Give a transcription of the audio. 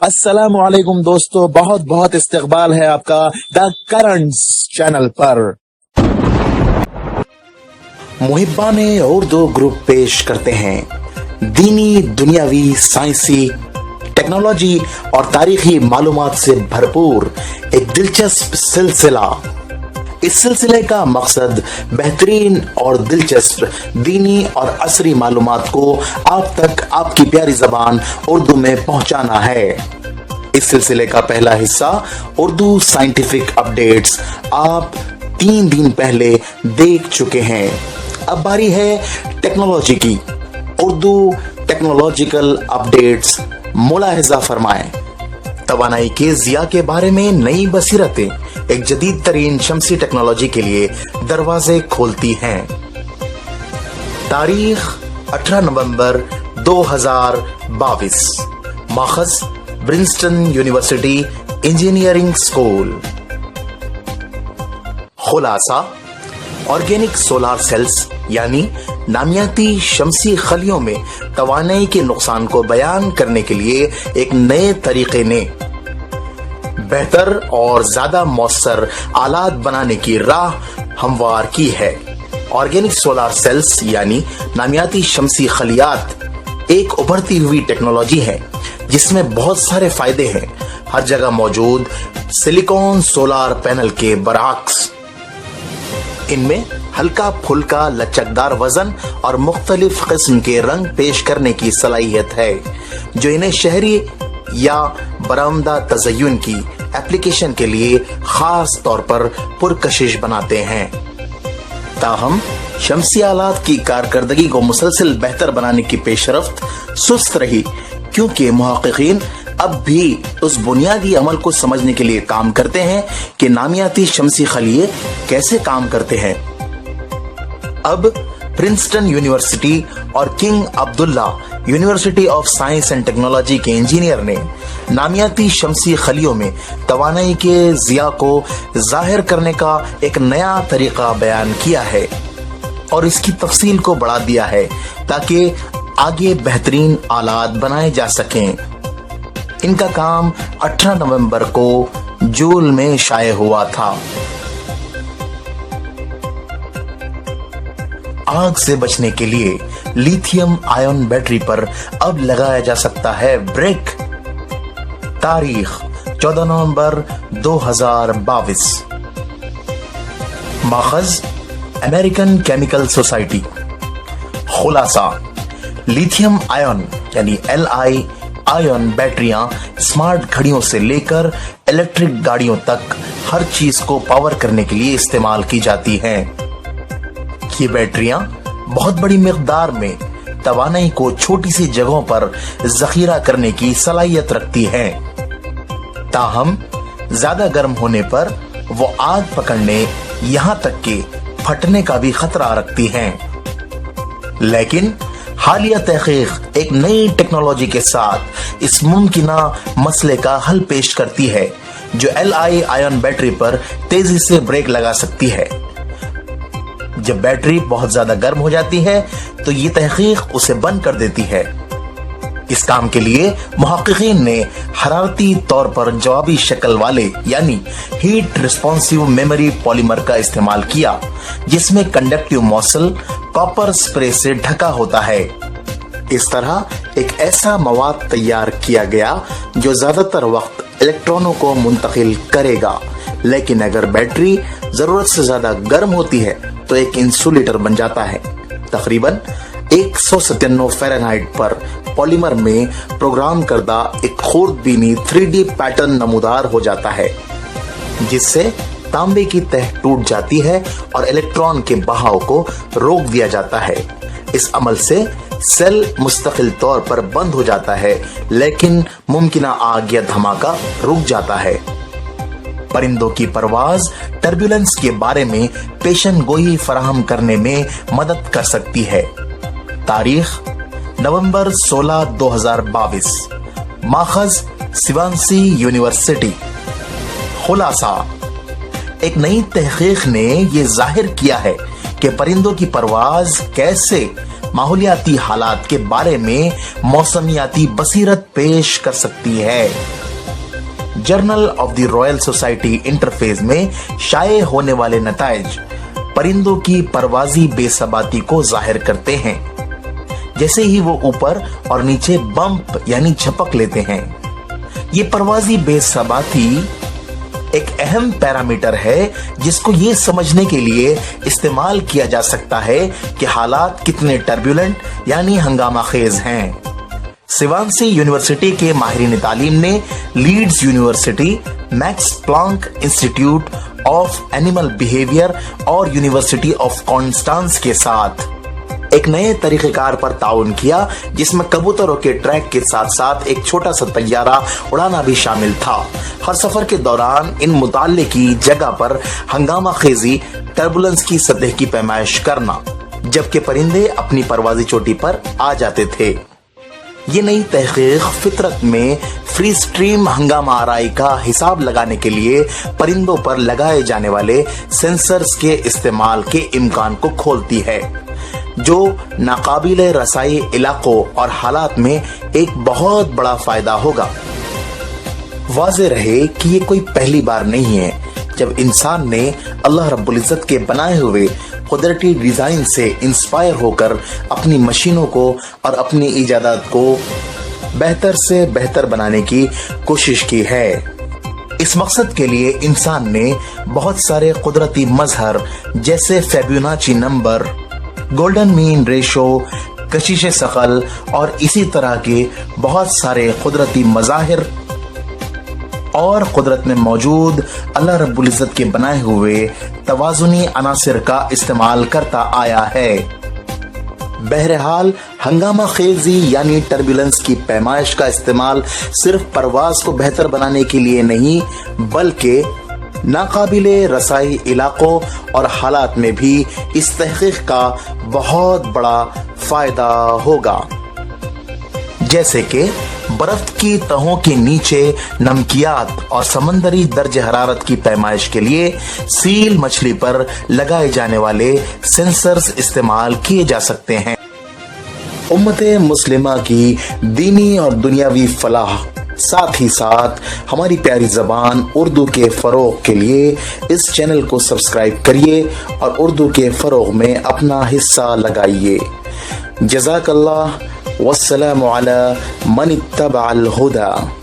अस्सलाम वालेकुम दोस्तों, बहुत बहुत इस्तकबाल है आपका द करंट्स चैनल पर। मुहिब्बान उर्दू ग्रुप पेश करते हैं दीनी, दुनियावी, साइंसी, टेक्नोलॉजी और तारीखी मालूमात से भरपूर एक दिलचस्प सिलसिला। इस सिलसिले का मकसद बेहतरीन और दिलचस्प दीनी और असरी मालूमात को आप तक आपकी प्यारी जबान उर्दू में पहुंचाना है। इस सिलसिले का पहला हिस्सा उर्दू साइंटिफिक अपडेट्स आप 3 दिन पहले देख चुके हैं। अब बारी है टेक्नोलॉजी की। उर्दू टेक्नोलॉजिकल अपडेट्स मुलाहिजा फरमाएं। तवानाई के जिया के बारे में नई बसीरतें एक जदीद तरीन शमसी टेक्नोलॉजी के लिए दरवाजे खोलती हैं। तारीख 18 नवंबर 2022। माखज ब्रिंस्टन यूनिवर्सिटी इंजीनियरिंग स्कूल। खुलासा, ऑर्गेनिक सोलार सेल्स यानी नामियाती शमसी खलियों में तवानाई के नुकसान को बयान करने के लिए एक नए तरीके ने बेहतर और ज्यादा मौसर आलात बनाने की राह हमवार की है। ऑर्गेनिक सोलार सेल्स यानी नामियाती शमसी खलियात एक उभरती हुई टेक्नोलॉजी है जिसमें बहुत सारे फायदे हैं। हर जगह मौजूद सिलिकॉन सोलार पैनल के बरअक्स इनमें हल्का फुल्का लचकदार वजन और मुख्तलिफ किस्म के रंग पेश करने की सलाहियत है, जो इन्हें शहरी या बरामदा तज़य्युन की एप्लीकेशन के लिए खास तौर पर पुरकशिश बनाते हैं। ताहम शमसी आलात की कारकर्दगी को मुसलसल बेहतर बनाने की पेशरफ्त सुस्त रही, क्योंकि मुहक्किकीन अब भी उस बुनियादी अमल को समझने के लिए काम करते हैं कि नामियाती शमसी खलिये कैसे काम करते हैं। अब प्रिंसटन यूनिवर्सिटी और king Abdullah University of science and technology के इंजीनियर ने नामियाती शमसी खलियों में तवानाई के जिया को जाहिर करने का एक नया तरीका बयान किया है और इसकी तफसील को बढ़ा दिया है ताकि आगे बेहतरीन आलात बनाए जा सकें। इनका काम 18 नवंबर को जूल में शाये हुआ था। आग से बचने के लिए लिथियम आयन बैटरी पर अब लगाया जा सकता है ब्रेक। तारीख 14 नवंबर 2022। माखज अमेरिकन केमिकल सोसाइटी। खुलासा, लिथियम आयन यानी Li आयन बैटरियां स्मार्ट घड़ियों से लेकर इलेक्ट्रिक गाड़ियों तक हर चीज को पावर करने के लिए इस्तेमाल की जाती हैं। ये बैटरियां बहुत बड़ी मिकदार में तवानाई को छोटी सी जगहों पर जखीरा करने की सलाहियत रखती हैं। ताहम ज्यादा गर्म होने पर वो आग पकड़ने यहां तक कि फटने का भी खतरा रखती हैं। लेकिन हालिया तहकीक एक नई टेक्नोलॉजी के साथ इस मुमकिना मसले का हल पेश करती है, जो Li आयन बैटरी पर तेजी से ब्रेक लगा सकती है। जब बैटरी बहुत ज्यादा गर्म हो जाती है तो ये तहकीक उसे बंद कर देती है। इस काम के लिए मुहक्किकीन ने हरारती तौर पर जवाबी शक्ल वाले यानी हीट रिस्पॉन्सिव मेमोरी पॉलीमर का इस्तेमाल किया, जिसमें कंडक्टिव मौसल कॉपर स्प्रे से ढका होता है। इस तरह एक ऐसा मवाद तैयार किया गया जो ज्यादातर वक्त इलेक्ट्रॉनों को मुंतकिल करेगा, लेकिन अगर बैटरी जरूरत से ज्यादा गर्म होती है तो एक इंसुलेटर बन जाता है। तकरीबन 197 फ़ारेनहाइट पर पॉलीमर में प्रोग्राम करदा एक खूर्दबीनी 3D पैटर्न नमूदार हो जाता है, जिससे तांबे की तह टूट जाती है और इलेक्ट्रॉन के बहाव को रोक दिया जाता है। इस अमल से सेल मुस्तकिल तौर पर बंद हो जाता है, लेकिन मुमकिना आग या धमाका रुक जाता है। परिंदों की परवाज टर्बुलेंस के बारे में पेशन गोई फराहम करने में मदद कर सकती है। तारीख नवंबर 16, 2022। माखज सिवांसी यूनिवर्सिटी। खुलासा, एक नई तहकीक ने यह जाहिर किया है कि परिंदों की परवाज कैसे ماحولیاتی حالات کے بارے میں موسمیاتی بصیرت پیش کر سکتی ہے۔ Journal of the Royal Society Interface میں شائع ہونے والے نتائج پرندوں کی پروازی بے ثباتی کو ظاہر کرتے ہیں۔ جیسے ہی وہ اوپر اور نیچے بمپ یعنی جھپک لیتے ہیں، یہ پروازی بے ثباتی ایک اہم پیرامیٹر ہے جس کو یہ سمجھنے کے لیے استعمال کیا جا سکتا ہے کہ حالات کتنے ٹربیولنٹ یعنی ہنگامہ خیز ہیں۔ سوانسی یونیورسٹی کے ماہرین تعلیم نے Leeds University, Max Planck Institute of Animal Behaviour اور یونیورسٹی آف کانسٹانس کے ساتھ ایک نئے طریقہ کار پر تعاون کیا، جس میں کبوتروں کے ٹریک کے ساتھ ساتھ ایک چھوٹا سا طیارہ اڑانا بھی شامل تھا۔ ہر سفر کے دوران ان متعلقی جگہ پر ہنگامہ خیزی ٹربولنس کی سطح کی پیمائش کرنا، جبکہ پرندے اپنی پروازی چوٹی پر آ جاتے تھے۔ یہ نئی تحقیق فطرت میں فری سٹریم ہنگامہ آرائی کا حساب لگانے کے لیے پرندوں پر لگائے جانے والے سینسرز کے استعمال کے امکان کو کھولتی ہے، جو ناقابل رسائی علاقوں اور حالات میں ایک بہت بڑا فائدہ ہوگا۔ واضح رہے کہ یہ کوئی پہلی بار نہیں ہے جب انسان نے اللہ رب العزت کے بنائے ہوئے قدرتی ڈیزائن سے انسپائر ہو کر اپنی مشینوں کو اور اپنی ایجادات کو بہتر سے بہتر بنانے کی کوشش کی ہے۔ اس مقصد کے لیے انسان نے بہت سارے قدرتی مظہر جیسے فیبوناچی نمبر، گولڈن مین ریشو، کشش ثقل اور اسی طرح کے بہت سارے قدرتی مظاہر اور قدرت میں موجود اللہ رب العزت کے بنائے ہوئے توازنی عناصر کا استعمال کرتا آیا ہے۔ بہرحال ہنگامہ خیزی یعنی ٹربولنس کی پیمائش کا استعمال صرف پرواز کو بہتر بنانے کے لیے نہیں، بلکہ ناقابل رسائی علاقوں اور حالات میں بھی اس تحقیق کا بہت بڑا فائدہ ہوگا۔ جیسے کہ برف کی تہوں کے نیچے نمکیات اور سمندری درجہ حرارت کی پیمائش کے لیے سیل مچھلی پر لگائے جانے والے سینسرز استعمال کیے جا سکتے ہیں۔ امت مسلمہ کی دینی اور دنیاوی فلاح، ساتھ ہی ساتھ ہماری پیاری زبان اردو کے فروغ کے لیے اس چینل کو سبسکرائب کریے اور اردو کے فروغ میں اپنا حصہ لگائیے۔ جزاک اللہ، والسلام علی من اتبع الہدی۔